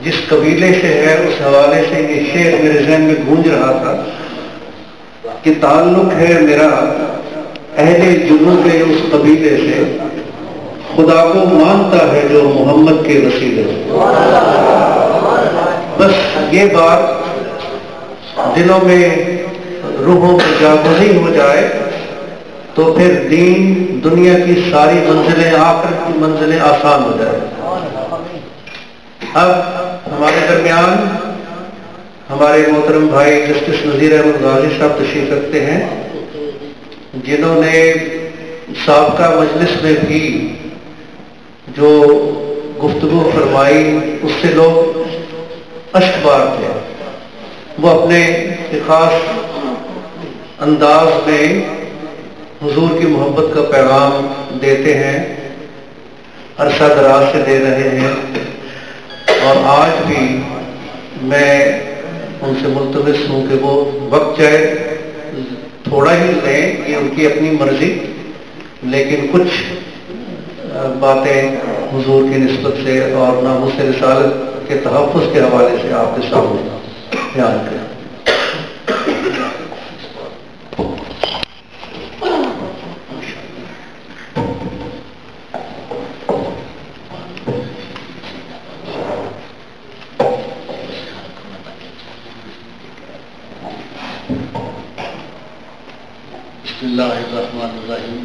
جس قبیلے سے ہے اس حوالے سے یہ شعر میرے ذہن میں گونج رہا تھا کہ تعلق ہے میرا اہل جنوب کے اس قبیلے سے، خدا کو مانتا ہے جو محمد کے وسیلے سے۔ بس یہ بات دلوں میں روحوں میں جاگزی ہو جائے تو پھر دین دنیا کی ساری منزلیں آخرت کی منزلیں آسان ہو جائیں۔ اب ہمارے درمیان ہمارے محترم بھائی جسٹس نذیر احمد غازی صاحب تشریف رکھتے ہیں، جنہوں نے سابقہ مجلس میں بھی جو گفتگو فرمائی اس سے لوگ اشک بار تھے۔ وہ اپنے ایک خاص انداز میں حضور کی محبت کا پیغام دیتے ہیں، عرصہ دراز سے دے رہے ہیں، اور آج بھی میں ان سے ملتمس ہوں کہ وہ وقت چاہے تھوڑا ہی لیں، یہ ان کی اپنی مرضی، لیکن کچھ باتیں حضور کی نسبت سے اور ناموس رسالت کے تحفظ کے حوالے سے آپ کے سامنے بیان کریں۔ بسم اللہ الرحمن الرحیم،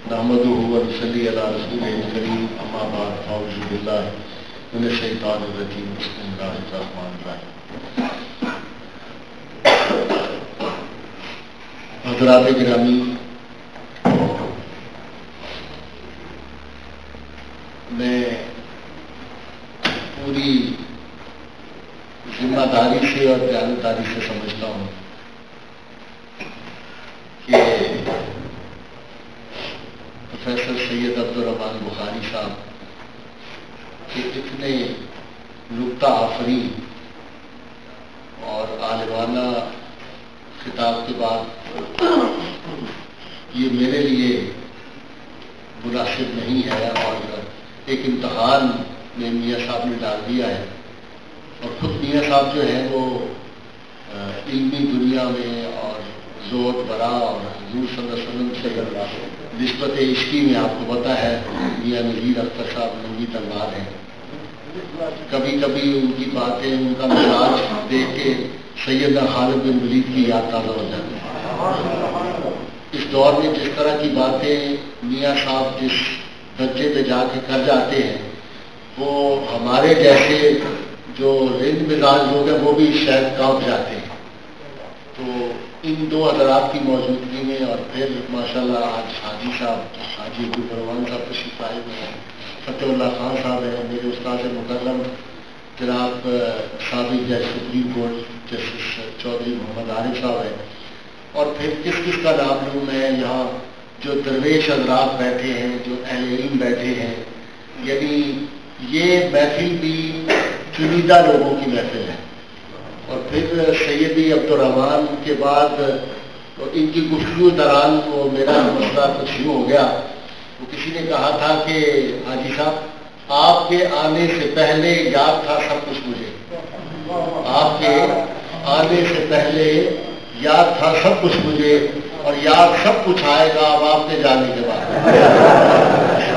نحمدہ و نصلی علی رسولہ الکریم، اما بعد، اعوذ باللہ من الشیطان الرجیم، بسم اللہ الرحمن الرحیم۔ حضرات گرامی، میں پوری ذمہ داری سے اور دیانتداری سے سمجھتا ہوں کہ پروفیسر سید عبدالرحمن بخاری صاحب کے اتنے نکتہ آفرین اور عالمانہ خطاب کے بعد یہ میرے لیے مناسب نہیں ہے، اور ایک امتحان میں میاں صاحب نے ڈال دیا ہے، اور خود میاں صاحب جو ہیں وہ علمی دنیا میں اور زور برا اور حضور صلی اللہ علیہ وسلم سے نسبت عشقی میں آپ کو پتہ ہے میاں نذیر اختر صاحب ننگی تلوار ہیں۔ کبھی کبھی ان کی باتیں، ان کا مزاج دیکھ کے سیدنا خالد بن ولید کی یاد تازہ ہو جاتی ہے۔ اس دور میں جس طرح کی باتیں میاں صاحب جس درجے پہ جا کے کر جاتے ہیں، وہ ہمارے جیسے جو رند مزاج لوگ ہیں وہ بھی شاید کانپ جاتے ہیں۔ تو ان دو حضرات کی موجودگی میں، اور پھر ماشاءاللہ آج حاجی صاحب، حاجی عبدالرحمان صاحب تشریف لائے ہوئے ہیں، فتح اللہ خان صاحب ہیں، میرے استاد مکرم جناب سابق جج سپریم کورٹ جسٹس چودھری محمد عارف صاحب ہیں، اور پھر کس کس کا نام لوں میں، یہاں جو درویش حضرات بیٹھے ہیں، جو اہل علم بیٹھے ہیں، یعنی یہ محفل بھی چنیدہ لوگوں کی محفل ہے۔ اور پھر سیدی عبدالرحمان کے بعد ان کی گفتگو دوران وہ میرا مسئلہ کچھ یوں ہو گیا، وہ کسی نے کہا تھا کہ حاجی صاحب آپ کے آنے سے پہلے یاد تھا سب کچھ مجھے، آپ کے آنے سے پہلے یاد تھا سب کچھ مجھے، اور یاد سب کچھ آئے گا اب آپ کے جانے کے بعد۔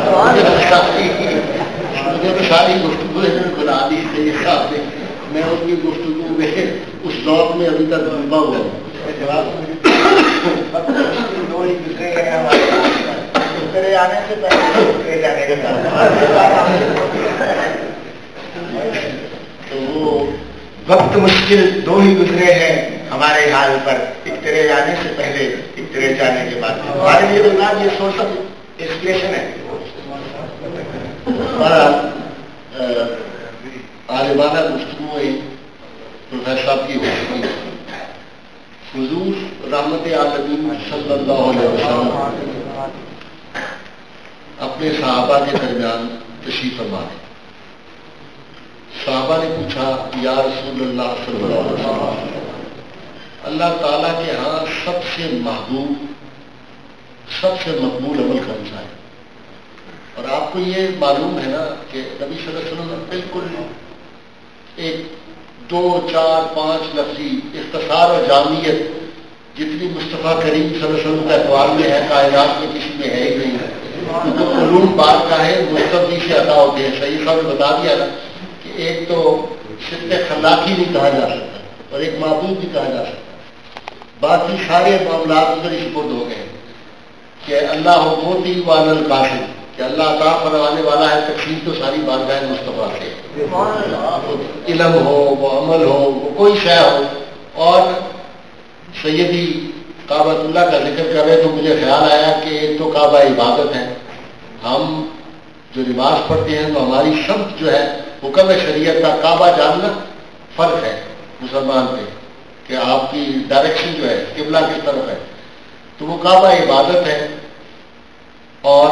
مجھے تو ساری گفتگو بنا دی سید صاحب نے، میں ان کی گفتگو میں اس دور میں ابھی تک ڈوبا ہوا ہوں۔ تو وہ وقت مشکل دو ہی گزرے ہیں ہمارے حال پر، ایک تیرے آنے سے پہلے، ایک تیرے جانے کے بعد۔ ہمارے لیے تو یہ سورس آف انسپریشن ہے۔ عالمانہ گفتگو پروفیسر صاحب کی ہوتی ہے۔ حضور رحمت عالمین صلی اللہ علیہ وسلم اپنے صحابہ کے درمیان تشریف فرما ہے۔ صحابہ نے پوچھا یا رسول اللہ صلی اللہ علیہ وسلم، اللہ تعالیٰ کے ہاں سب سے محبوب، سب سے مقبول عمل کون سا ہے؟ اور آپ کو یہ معلوم ہے نا کہ نبی صلی اللہ علیہ وسلم بالکل 2 4 5 لفظی اختصار اور جامعیت جتنی مصطفیٰ کریم صلی اللہ علیہ وسلم کے اقوال میں ہے کائنات میں کسی میں ہے ہی نہیں. تو علوم بات کا ہے مستقبی سے عطا ہوتے ہیں. صحیح صاحب نے بتا دیا نا کہ ایک تو صرف خلاقی نہیں کہا جا سکتا اور ایک معبود بھی کہا جا سکتا. باقی سارے معاملات ادھر ہی سپرد ہو گئے کہ اللہ موتی وان القاسم کہ اللہ عطا فرمانے والا ہے. تقسیم تو ساری بارگاہ مصطفیٰ سے علم ہو وہ عمل ہو وہ کوئی شے ہو. اور سیدی کعبۃ اللہ کا ذکر کر رہے تو مجھے خیال آیا کہ ایک تو کعبہ عبادت ہے. ہم جو نماز پڑھتے ہیں تو ہماری سمت جو ہے حکم شریعت کا کعبہ جاننا فرق ہے مسلمان پہ کہ آپ کی ڈائریکشن جو ہے قبلہ کس طرف ہے. تو وہ کعبہ عبادت ہے اور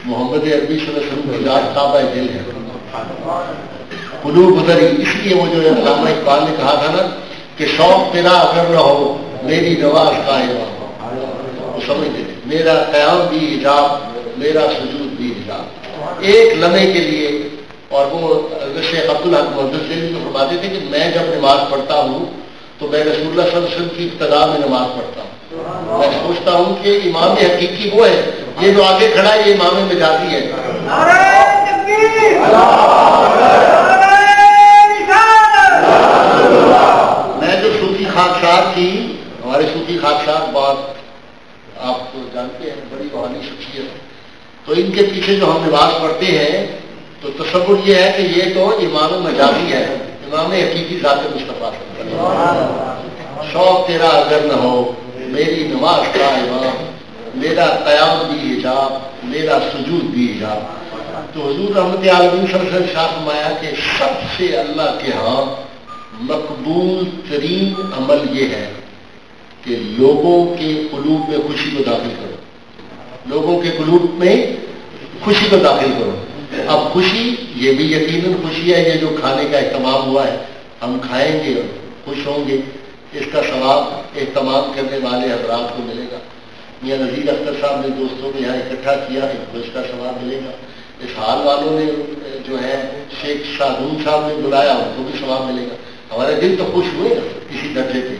محمد عربی صلی اللہ علیہ وسلم کی ذات کعبہ دل ہے. قلوب ادھر ہی. اس لیے وہ جو علامہ اقبال نے کہا تھا نا کہ شوق تیرا اگر نہ ہو میری نواز کا وہ سمجھتے تھے. میرا قیام بھی حجاب میرا سجود بھی حجاب ایک لمحے کے لیے. اور وہ شیخ عبدالحق محدث دہلوی کو فرماتے تھے کہ میں جب نماز پڑھتا ہوں تو میں رسول اللہ صلی اللہ علیہ وسلم کی ابتدا میں نماز پڑھتا ہوں. میں سوچتا ہوں کہ امام حقیقی وہ ہے. یہ جو آگے کھڑا ہے یہ امام مجازی ہے. میں جو صوفی خاکسار تھی ہمارے صوفی خاکسار بات آپ تو جانتے ہیں بڑی روحانی شخصیت. تو ان کے پیچھے جو ہم نماز پڑھتے ہیں تو تصور یہ ہے کہ یہ تو امام مجازی ہے. امام حقیقی ذات مصطفیٰ. شوق تیرا اگر نہ ہو میری نماز کا امام میرا قیام بھی حجاب میرا سجود بھی حجاب. تو حضور رحمت عالمین صلی اللہ علیہ وسلم شاہ فرمایا کہ سب سے اللہ کے ہاں مقبول ترین عمل یہ ہے کہ لوگوں کے قلوب میں خوشی کو داخل کرو. لوگوں کے قلوب میں خوشی کو داخل کرو. اب خوشی یہ بھی یقیناً خوشی ہے. یہ جو کھانے کا اہتمام ہوا ہے ہم کھائیں گے اور خوش ہوں گے. اس کا ثواب اہتمام کرنے والے حضرات کو ملے گا. میاں نذیر اختر صاحب نے دوستوں کو یہاں اکٹھا کیا ان کو اس کا ثواب ملے گا. اس حال والوں نے جو ہے شیخ شاہدون صاحب نے بلایا ان کو بھی ثواب ملے گا. ہمارے دل تو خوش ہوئے نا کسی درجے پہ.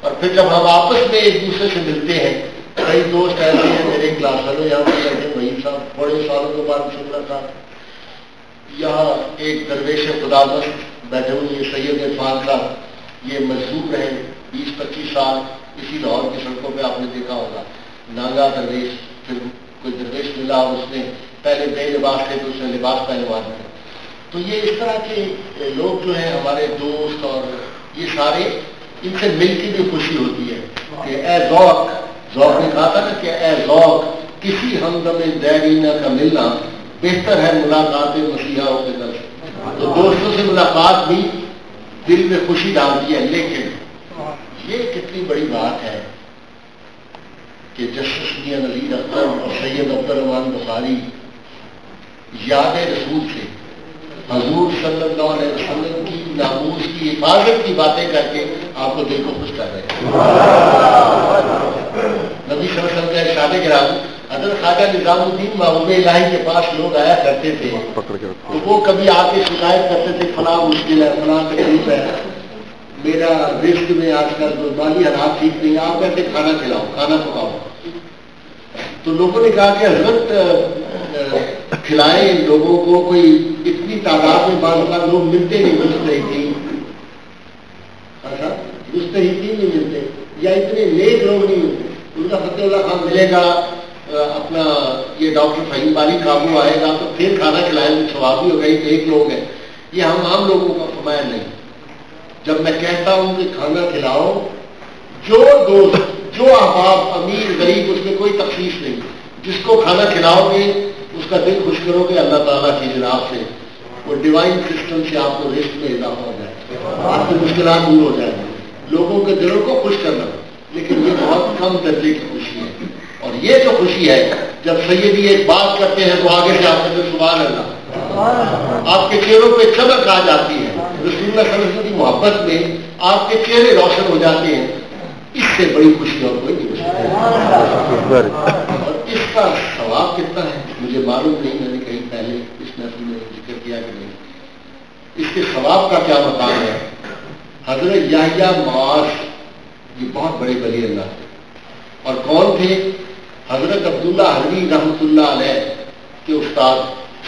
اور پھر جب ہم آپس میں ایک دوسرے سے ملتے ہیں کئی دوست ایسے ہیں میرے کلاس والوں یہاں پہ بیٹھے وہی صاحب بڑے سالوں کے بعد شکر تھا. یہاں ایک درویش خدا مست بیٹھے ہوئے یہ سید عرفان صاحب یہ مجذوب رہے 20-25 سال اسی لاہور کی سڑکوں پہ آپ نے دیکھا ہوگا. نانگا درویش پھر کوئی درویش ملا اور اس نے پہلے بے لباس تھے تو اس نے لباس پہنوا دیا. تو یہ اس طرح کے لوگ جو ہیں ہمارے دوست اور یہ سارے ان سے مل کے بھی خوشی ہوتی ہے کہ اے ذوق نے کہا تھا نا کہ اے ذوق کسی ہمدم دیرینہ کا ملنا بہتر ہے ملاقات مسیحا کے در. تو دوستوں سے ملاقات بھی دل میں خوشی ڈالتی ہے. لیکن یہ کتنی بڑی بات ہے کہ جسٹس میاں نذیر اختر اور سید عبد الرحمان بخاری یاد رسول سے حضور صلی اللہ علیہ وسلم کی ناموس کی حفاظت کی باتیں کر کے آپ کو دل کو خوش کر رہے ہیں. نبی صلی اللہ علیہ وسلم کا ارشاد گرامی حضرت خواجہ نظام الدین محبوب الہی کے پاس لوگ آیا کرتے تھے تو وہ کبھی آ کے شکایت کرتے تھے فلاں مشکل ہے فلاں تکلیف ہے میرا رزق میں آج کل مالی حالات ٹھیک نہیں. آپ کہتے کھانا کھلاؤ کھانا پکاؤ. تو لوگوں نے کہا کہ حضرت کھلائیں لوگوں کو. کوئی اتنی تعداد میں بعض لوگ ملتے نہیں مستحقین مستحقین نہیں ملتے یا اتنے نیک لوگ نہیں ملتے. ان کا فتح اللہ خان ملے گا اپنا یہ ڈاکٹر فہیم باری قابو آئے گا تو پھر کھانا کھلائیں گے ثواب بھی ہوگا. ایک لوگ ہیں یہ ہم عام لوگوں کا فرمایا نہیں. جب میں کہتا ہوں کہ کھانا کھلاؤ جو دوست جو احباب امیر غریب اس میں کوئی تخصیص نہیں جس کو کھانا کھلاؤ گے اس کا دل خوش کرو گے اللہ تعالیٰ کی جناب سے وہ ڈیوائن سسٹم سے آپ کو رزق میں اضافہ ہو جائے آپ کی مشکلات دور ہو جائیں گے. لوگوں کے دلوں کو خوش کرنا لیکن یہ بہت کم درجے کی خوشی ہے. اور یہ جو خوشی ہے جب سیدی ایک بات کرتے ہیں تو آگے سے آپ کہتے ہیں سبحان اللہ آپ کے چہروں پہ چمک آ جاتی ہے. رسول اللہ صلی اللہ علیہ وسلم کی محبت میں آپ کے چہرے روشن ہو جاتے ہیں. اس سے بڑی خوشی اور کوئی نہیں. اور اس کا ثواب کتنا ہے مجھے معلوم نہیں. میں نے کہیں پہلے اس محفل میں ذکر کیا کہ نہیں اس کے ثواب کا کیا مقام ہے. حضرت یحییٰ معاذ یہ بہت بڑے ولی اللہ تھے. اور کون تھے؟ حضرت عبداللہ حلوی رحمۃ اللہ علیہ کے استاد.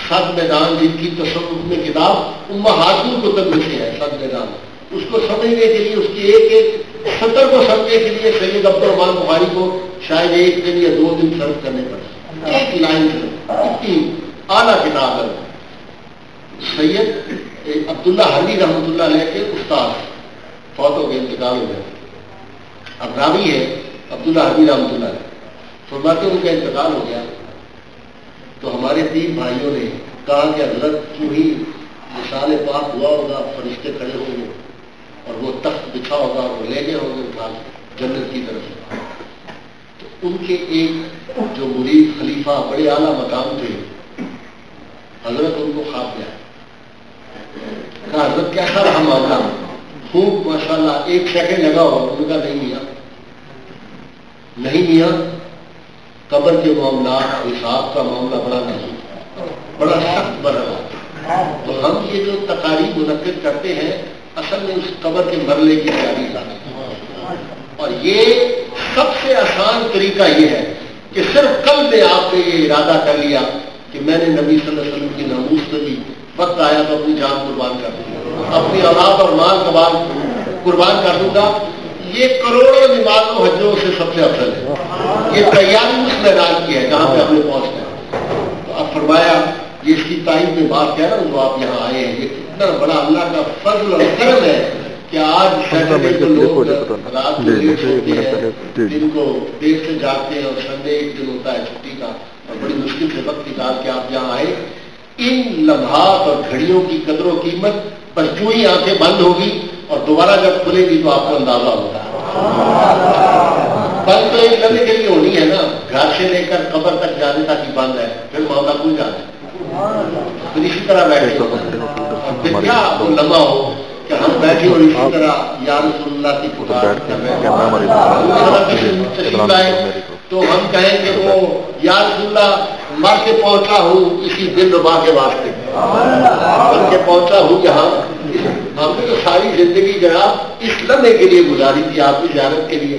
صد میدان جن کی تصوف میں کتاب امہات الکتب میں سے ہے. صد میدان اس کو سمجھنے کے لیے، اس کی ایک ایک سطر کو سمجھنے کے لیے سید عبدالرحمن بخاری کو شاید 1 دن یا 2 دن صرف کرنے پڑے. ایک لائن سے اتنی اعلیٰ کتاب ہے. سید عبداللہ حلوی رحمۃ اللہ علیہ کے استاد فوت ہو گئے، انتقال ہو گئے. اب راوی ہے عبداللہ حلوی رحمۃ اللہ علیہ. فرماتے ان کا انتقال ہو گیا تو ہمارے 3 بھائیوں نے کہا کہ حضرت کیوں ہی مثال پاک ہوا ہوگا، فرشتے کھڑے ہوں گے اور وہ تخت بچھا ہوگا اور وہ لے گئے ہوں گے اٹھا جنت کی طرف. تو ان کے ایک جو مرید خلیفہ بڑے اعلیٰ مقام تھے، حضرت ان کو خواب دیا. کہا حضرت کیسا رہا معاملہ؟ خوب ماشاءاللہ. 1 سیکنڈ لگا ہوگا. انہوں نے کہا نہیں میاں، نہیں میاں، قبر کے معاملات حساب کا معاملہ بڑا نہیں، بڑا سخت مرحلہ. تو ہم یہ جو تقاریب منعقد کرتے ہیں اصل میں اس قبر کے مرحلے کی تیاری کرتے ہیں. اور یہ سب سے آسان طریقہ یہ ہے کہ صرف کل میں آپ نے یہ ارادہ کر لیا کہ میں نے نبی صلی اللہ علیہ وسلم کی ناموس پہ بھی وقت آیا تو اپنی جان قربان کر دوں گا، اپنی اولاد اور مال قربان کر دوں گا. یہ کروڑوں نمازوں حجوں سے سب سے افضل ہے. یہ تیاری اس میدان کی ہے جہاں پہ ہم نے پہنچنا ہے. تو اب فرمایا یہ اس کی تائید میں بات کہہ رہا ہوں جو آپ یہاں آئے ہیں، یہ کتنا بڑا اللہ کا فضل اور کرم ہے کہ آج سیٹرڈے کو لوگ رات کو دیر سوتے ہیں، دن کو دیر سے جاگتے ہیں، اور سنڈے ایک دن ہوتا ہے چھٹی کا، اور بڑی مشکل سے وقت نکال کے آپ یہاں آئے. ان لمحات اور گھڑیوں کی قدر و قیمت بس جو ہی آنکھیں بند ہوگی اور دوبارہ جب کھلے گی تو آپ کو اندازہ ہوتا ہے. بند تو ایک لمحے کے لیے ہونی ہے نا، گھر سے لے کر قبر تک جانے تک ہی بند ہے، پھر معاملہ کھل جاتا ہے. پھر اسی طرح بیٹھے ہو پھر کیا وہ لمحہ ہو کہ ہم بیٹھے اور اسی طرح یا رسول اللہ کی پکار کر رہے ہیں تو ہم کہیں کہ وہ یا رسول اللہ مر کے پہنچا ہوں اسی دل ربا کے واسطے، مر کے پہنچا ہوں یہاں. ہم نے تو ساری زندگی جناب اس لمحے کے لیے گزاری تھی، آپ کی زیارت کے لیے.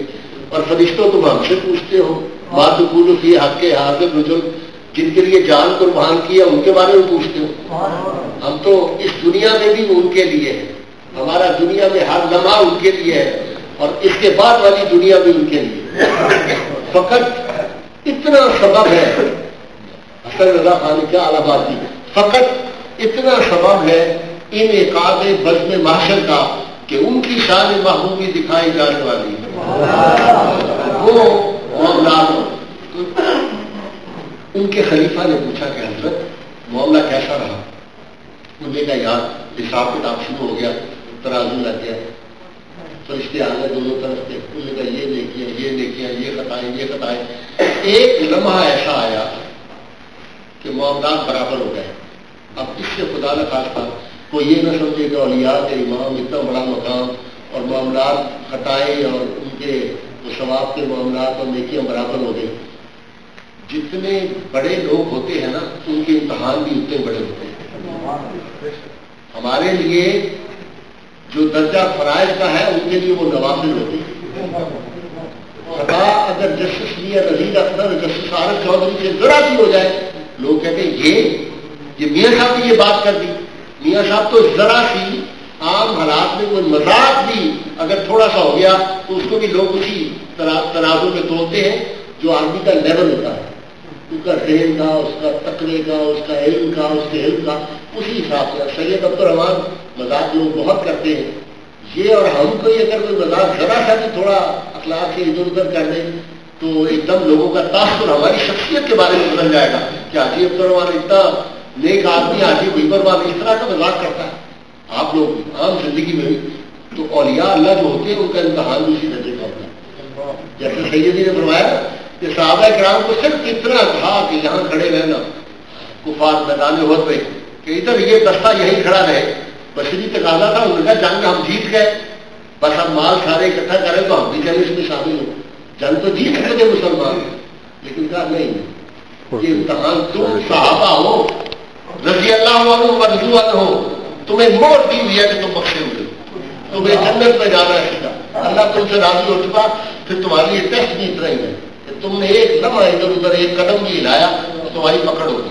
اور فرشتوں تم ہم سے پوچھتے ہو ما تقول فی حق حاضر رجل، جن کے لیے جان قربان کیا ان کے بارے میں پوچھتے ہو. ہم تو اس دنیا میں بھی ان کے لیے ہے، ہمارا دنیا میں ہر لمحہ ان کے لیے ہے، اور اس کے بعد والی دنیا بھی ان کے لیے. فقط اتنا سبب ہے، حسن رضا خان نے کیا اعلیٰ بات کی، فقط اتنا سبب ہے انعقاد بزم محشر کا کہ ان کی شان محبوبی دکھائی جانے والی وہ معاملات. ان کے خلیفہ نے پوچھا کہ حضرت معاملہ کیسا رہا؟ انہوں نے کہا یار حساب کتاب شروع ہو گیا، ترازو لگ گیا، فرشتے آ گئے دونوں طرف سے. انہوں نے کہا یہ نیکیاں یہ نیکیاں، یہ خطائیں یہ خطائیں. ایک لمحہ ایسا آیا کہ معاملات برابر ہو گئے. اب اس سے خدا نخواستہ کوئی یہ نہ سمجھے کہ اولیاء کے امام اتنا بڑا مقام اور معاملات خطائیں اور ان کے ثواب کے معاملات اور نیکیاں برابر ہو گئی. جتنے بڑے لوگ ہوتے ہیں نا ان کے امتحان بھی اتنے بڑے ہوتے ہیں. ہمارے لیے جو درجہ فرائض کا ہے ان کے لیے وہ نوافل ہوتے ہیں. خطا اگر جسٹس میاں نذیر اختر جسٹس عارف چودھری سے ذرا سی ہو جائے لوگ کہتے ہیں یہ میاں صاحب نے یہ بات کر دی. میاں صاحب تو ذرا سی عام حالات میں کوئی مذاق بھی اگر تھوڑا سا ہو گیا تو اس کو بھی لوگ اسی ترازو میں تولتے ہیں جو آدمی کا لیول ہوتا ہے، اس کا ذہن کا، اس کا تقوی کا، اس کا علم کا، اس کے علم کا، اسی حساب سے. سید عبدالرحمان مذاق لوگ بہت کرتے ہیں یہ، اور ہم کو اگر کوئی مذاق ذرا سا بھی تھوڑا اخلاق سے ادھر ادھر کر دیں تو ایک دم لوگوں کا تاثر ہماری شخصیت کے بارے میں بدل جائے گا کہ حاجی عبدالرحمان اتنا نیک آدمی، حاجی بھیبرمان اس طرح کا مذاق کرتا ہے. آپ لوگ بھی عام زندگی میں بھی تو اولیاء اللہ جو ہوتے ہیں ان کا امتحان بھی اسی درجے کا ہوتا ہے. جیسے سیدی نے فرمایا کہ صحابہ کرام کو صرف اتنا تھا کہ یہاں کھڑے رہنا کفار میدان احد پہ کہ ادھر یہ دستہ یہیں کھڑا رہے. بشری تقاضا تھا، ان کا جنگ ہم جیت گئے، بس ہم مال سارے اکٹھا کریں تو ہم بھی جنگ اس میں شامل ہوں. جنگ تو جیت سکتے تھے مسلمان، لیکن کہا نہیں، یہ امتحان تم صحابہ ہو رضی اللہ عنہ ورضوا عنہ، تمہیں موت دی ہوئی ہے کہ تم بخشے ہوئے ہو، تمہیں جنت میں جانا ہے سیدھا، اللہ تم سے راضی ہو چکا. پھر تمہاری یہ ٹیسٹ بھی اتنا ہی ہے کہ تم نے ایک لمحہ ادھر ادھر ایک قدم بھی ہلایا تو تمہاری پکڑ ہوگی.